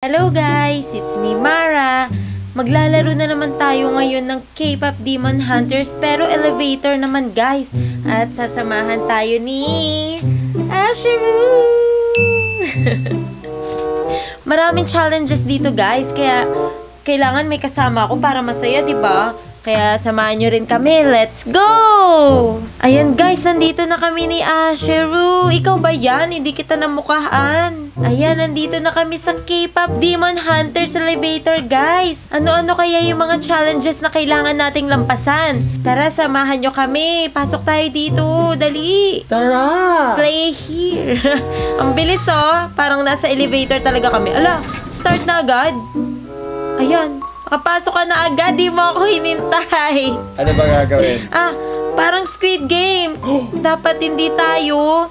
Hello guys! It's me, Mara. Maglalaro na naman tayo ngayon ng K-pop Demon Hunters pero elevator naman guys. At sasamahan tayo ni Asheru! Maraming challenges dito guys, kaya kailangan may kasama ako para masaya, diba? Kaya samahan nyo rin kami. Let's go! Ayan guys, nandito na kami ni Asheru. Ikaw ba yan? Hindi kita namukhaan. Ayan, nandito na kami sa K-pop Demon Hunters elevator guys. Ano-ano kaya yung mga challenges na kailangan nating lampasan? Tara, samahan nyo kami. Pasok tayo dito. Dali. Tara! Play here. Ang bilis oh. Parang nasa elevator talaga kami. Ala, start na agad. Ayan. Makapasok ka na agad, di mo ako hinintay. Ano ba gagawin? Parang Squid Game. Dapat hindi tayo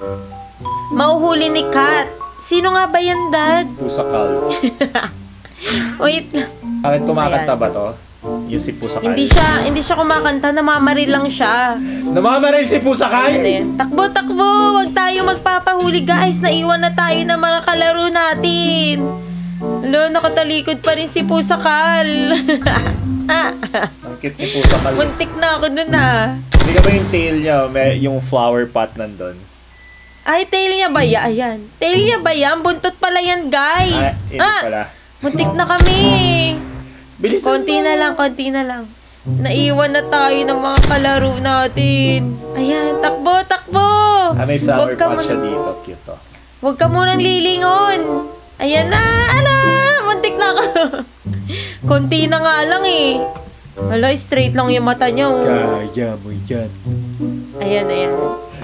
mauhuli ni Kat. Sino nga ba yan, Dad? Pusakal. Wait lang. Bakit kumakanta ba to? Yung si Pusakal? Hindi siya kumakanta, namamaril lang siya. Namamaril si Pusakal? Ayan. Takbo, takbo! Huwag tayo magpapahuli, guys. Naiwan na tayo ng mga kalaro natin. Hello, nakatalikod pa rin si Pusakal. Ang cute ni Pusakal. Muntik na ako dun Hindi ka ba yung tail niya, may yung flower pot nandun? Ay, tail niya ba yan? Ayan. Tail niya ba yan? Buntot pala yan, guys. Hindi pala. Muntik na kami. Bilisan Konti na lang, konti na lang. Naiwan na tayo ng mga kalaro natin. Ayan, takbo, takbo. May flower pot siya dito. Cute to. Huwag ka munang lilingon. Ayan na, ala, muntik na ako. Konti na nga lang eh. Ala, straight lang yung mata niya. Oh. Kaya mo yan. Ayan, ayan.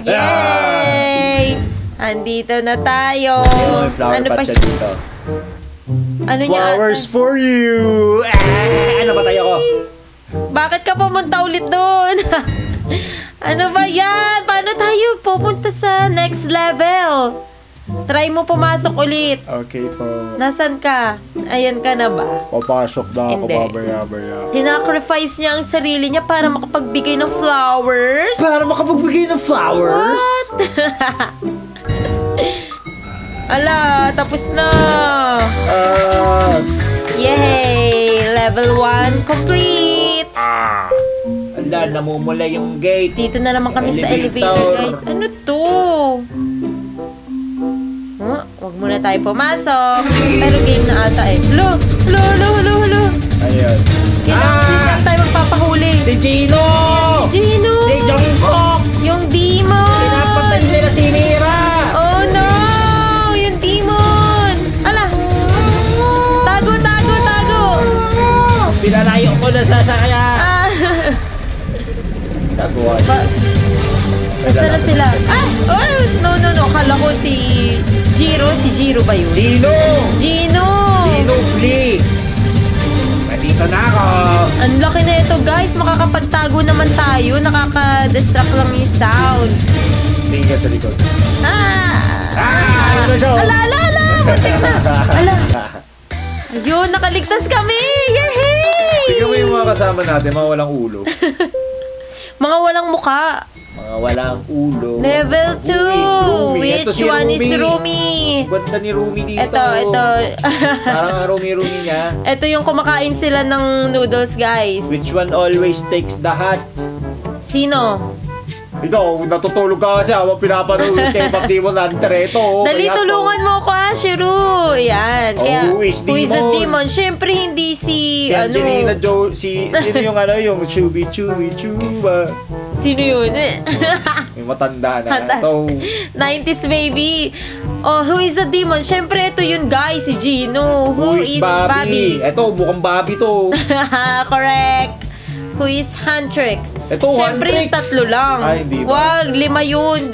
Yay! Andito na tayo. May flower pot siya dito. Ano Flowers niya? for you! Nabatay ako. Bakit ka pumunta ulit doon? Ano ba yan? Paano tayo pupunta sa next level? Try mo pumasok ulit. Okay po. Nasaan ka? Ayan ka na ba? Papasok na ako, Hindi. babaya-baya. Sinacrifice niya ang sarili niya para makapagbigay ng flowers? Para makapagbigay ng flowers? What? Ala, tapos na. Yay! Level 1 complete. Ala, namumula yung gate. Dito na naman kami sa elevator, guys. Ano to? Huwag muna tayo pumasok. Pero game na ata eh. Hello. Ayan. Kailangan tayo magpapahuli. Si Gino! Gino! Si Jungkook! Yung demon! Pinapatay nila si Mira! Oh no! Yung demon! Ala! Tago! Pinalayo ko na sa sakya! Taguan. Basta na sila. No. Akala ko si Jiro. Si Jiro ba yun? Gino! Gino! Gino, flee! Nandito na ako! Ang laki na ito, guys. Makakapagtago naman tayo. Nakaka-distract lang yung sound. Tingin ka sa likod. Ano siya? Ala! Muntik na! Ala! Ayun, nakaligtas kami! Yehey! Tingnan mo yung mga kasama natin, mga walang ulo. Mga walang muka. Mga walang ulo. Level 2. Which Si one is Rumi. Rumi? Ganda ni Rumi dito. Ito. Parang ang Rumi niya. Ito yung kumakain sila ng noodles, guys. Which one always takes the hat? Sino? Ikaw, natutulog ka kasi habang pinapanood yung K-pop Demon Hunter. Ito, Dali, tulungan mo ako, Asheru. Yan. Kaya, who is a demon? demon? Siyempre, hindi si Angelina Jolie, sino yung yung Chubi Chuba. Sino yun? May matanda na. So, 90s baby. Oh, who is a demon? Siyempre, ito yun, guys. Si Gino. Who is Bobby? Ito, mukhang Bobby to. Correct. Who is Huntrix? Ito, Siyempre, yung Huntrix. tatlo lang. Ay, hindi ba? Wag, 5 yun.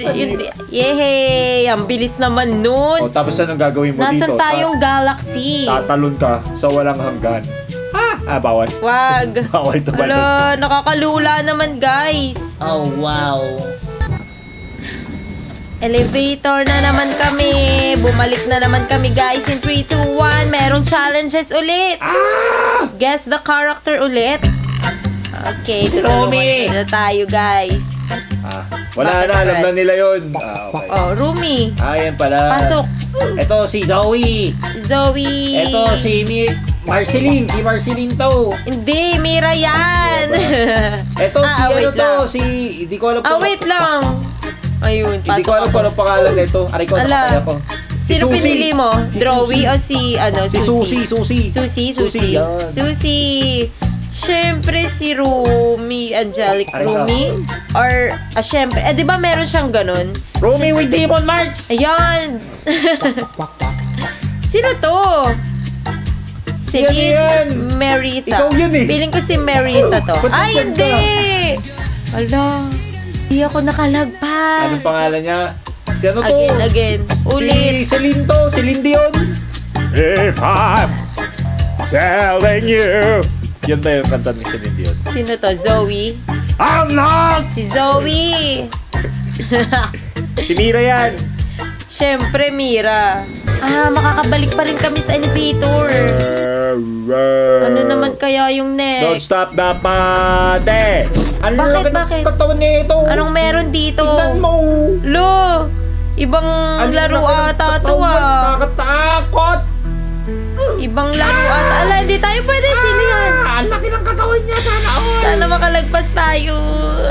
Yehey! Ang bilis naman nun. Tapos anong gagawin mo dito? Nasaan tayong galaxy? Tatalon ka sa walang hanggan. Bawal. Wag. Bawal tumalon. Ala, nakakalula naman, guys. Oh, wow. Elevator na naman kami. Bumalik na naman kami, guys. In 3, 2, 1. Merong challenges ulit. Guess the character ulit. Okay, tutulungan na tayo, guys. Wala Bucket na, alam na press. nila yun. Ah, okay. Oh, Rumi. Yan pala. Pasok. Ito si Zoe. Zoe. Ito si Marceline. Si Marceline to. Hindi, Mira yan. Ito si ano wait to, lang. si... Hindi ko alam Wait lang. Ayun, Hindi pasok ko alam ako. kung anong pangalan nito. Aray ko, Ala. nakataya ko. Sino Susie. pinili mo? Si Drowy Susie. o si, Si Susie, Susie. Susie. yan. Susie. Siyempre si Rumi, Angelic Ay, Rumi. Or, siyempre, di ba meron siyang ganun? Rumi with Demon Marks. Ayan. Sino to? Yan, yan. Merita. Ikaw yun eh. Feeling ko si Merita to. Ba't Ay, nandyan ka? hindi! Ala, hindi ako nakalagpas. Anong pangalan niya? Si ano to? Again. Ulit. Si Celine to. Celine Dion. If I'm telling you. Yan ba yung kanta ni Celine Dion? Sino to? Zoe? I'm not! Si Zoe! Si Mira yan. Siyempre, Mira. Makakabalik pa rin kami sa elevator. Ano naman kaya yung Don't next? stop the party! Ano Bakit, laki ng bakit? katawan nito? Anong meron dito? Tignan mo! Lo! Ibang Ano laro laki ng ata to katawan? ah. Nakakatakot! Ibang laro ata. Ala, hindi tayo pwede. Sino yan? Ang laki ng katawan niya, sana all! Sana makalagpas tayo.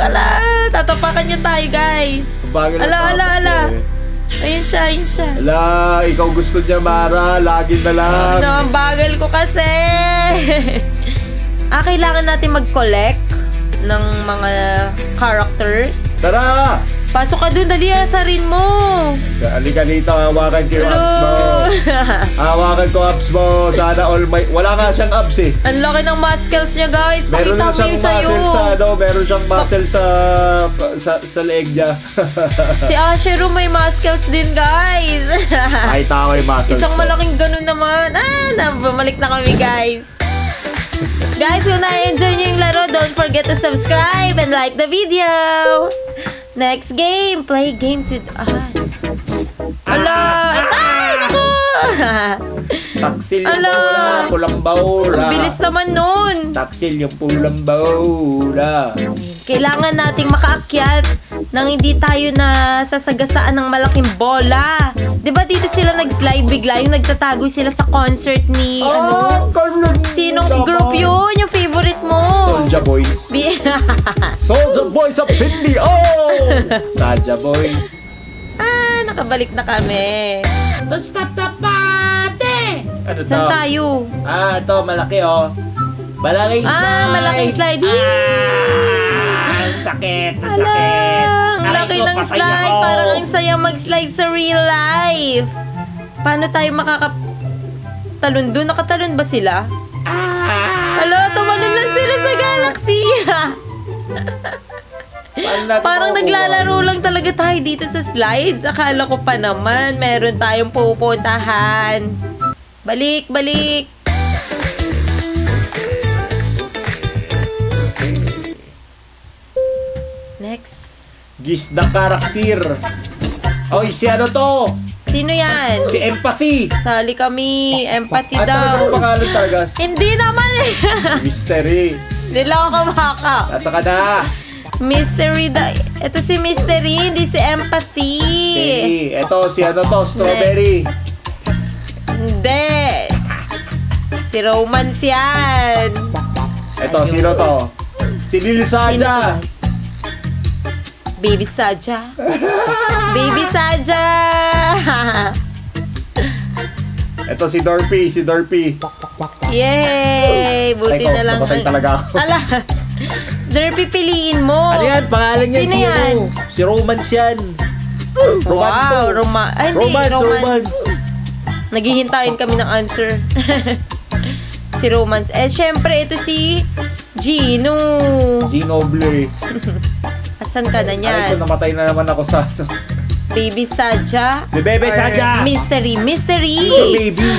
Ala, tatapakan niyo tayo, guys. Bagay na Ala, takot ala, ala. eh. Ayun siya, ayun siya. Ala, ikaw gusto niya, Mara. Lagi na lang. No, ang bagal ko kasi. Kailangan natin mag-collect ng mga characters. Tara! Pasok ka dun, dali, asarin mo. Halika dito, hawakan ko yung abs mo. Hawakan ko abs mo. Sana all my... Wala nga siyang abs eh. Ang laki ng muscles niya, guys. Meron Pakita na mo siyang yung sa'yo. muscle sa ano, meron siyang muscle sa leeg niya. Si Asheru may muscles din, guys. Kahit ako yung muscles. Isang ko. malaking ganun naman. Bumalik na kami, guys. Guys, kung na-enjoy nyo yung laro, don't forget to subscribe and like the video. Next game, play games with us. Ala! Ay, naku! Taksil yung Ala! bola, pulang baura. Bilis naman nun. Taksil yung pulang baura. Kailangan nating makaakyat nang hindi tayo na sasagasaan ng malaking bola. 'Di ba dito sila nag-slide bigla, yung nagtatago sila sa concert ni Sinong group yun? Yung favorite mo? Soulja Boys. Soulja Boys of India! Soulja Boys. Nakabalik na kami. Don't stop the party! Ano Saan to? tayo? Ito, malaki oh. Malaking slide. Malaking slide. Ang sakit, ang Ala, sakit. ang Aray laki ko, ng patay slide. ako. Parang ang saya mag-slide sa real life. Paano tayo talon doon? Nakatalon ba sila? Hala, tumalon lang sila sa galaxy. Parang naglalaro lang talaga tayo dito sa slides. Akala ko pa naman meron tayong pupuntahan. Balik, balik. Next. Gis na karakter. Oy, si ano to? Sino yan? Si Empathy. Sali kami. Empathy At ano daw. yung pangalan talaga? Hindi naman eh. Mystery. Hindi lang ako kamaka. Nasa ka na. Mystery da. Ito si Mystery, hindi si Empathy. Ito, si ano to? Strawberry. Hindi. Si Romance yan. Ito, sino to? Si Lil Saja. Baby Saja. Baby Saja. Ito si Dorpy, si Dorpy. Yay! Buti Ay, na lang. namatay talaga ako. Ala. Derpy, piliin mo. Ano yan? Pangalan niyan Sino si yan? ano? Si Romance yan. Romanto. Wow, Ay, hindi, Romance. Naghihintayin kami ng answer. Si Romance. Syempre, ito si Gino. Ginoble. Asan ka na Ay, niyan? ko namatay na naman ako sa ano. Baby Saja. Si Bebe Saja. Mystery. Ito, baby.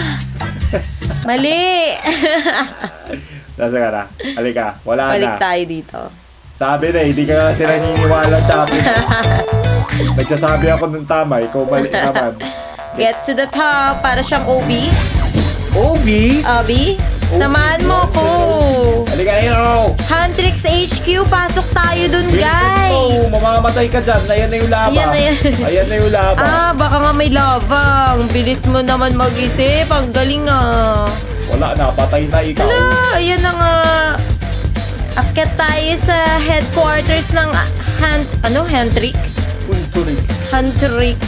Mali. Nasa ka na. Halika. Wala Balik na. tayo dito. Sabi na, hindi ka kasi naniniwala sa akin. Nagsasabi ako ng tama, ikaw mali naman. Get to the top. Para siyang Obi. Obi? Obi? Samahan mo ko. Halika na, Huntrix HQ, pasok tayo dun, Bilisan guys. mo, mamamatay ka dyan. Ayan na yung lava. Ayan na yan. Ayan na yung lava. Baka nga may lava. Ang bilis mo naman mag-isip. Ang galing ah. Wala na, patay na ikaw. Hala, ayan na nga. Akyat tayo sa headquarters ng Huntrix? Huntrix.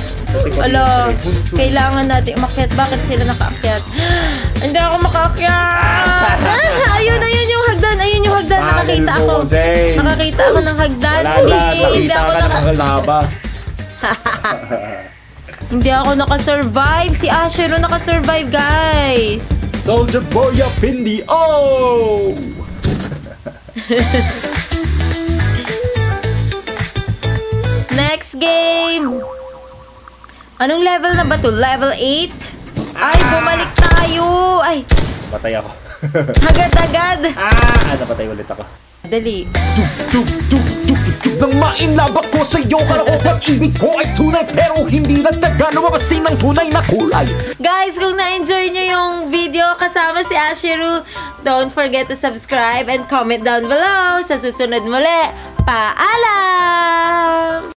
Ala, kailangan natin umakyat. Bakit sila nakaakyat? Hindi ako makaakyat. Ayun yung hagdan. Ayun yung hagdan. Nakakita ako. Nakakita ako ng hagdan. Hindi ako lava. Hindi ako nakasurvive. Si Ashero nakasurvive, guys. Soldier Boy of Indy. Oh! Next game. Anong level na ba to? Level 8? Ay, bumalik tayo. Ay, Patay ako. agad-agad. Napatay ulit ako. Dali. Nang mainlabak ko sa iyo, kala ko pag-ibig ko ay tunay, pero hindi nagtaga lumabas din ng tunay na kulay. Guys, kung na-enjoy nyo yung video kasama si Ashiru, don't forget to subscribe and comment down below. Sa susunod muli, paalam!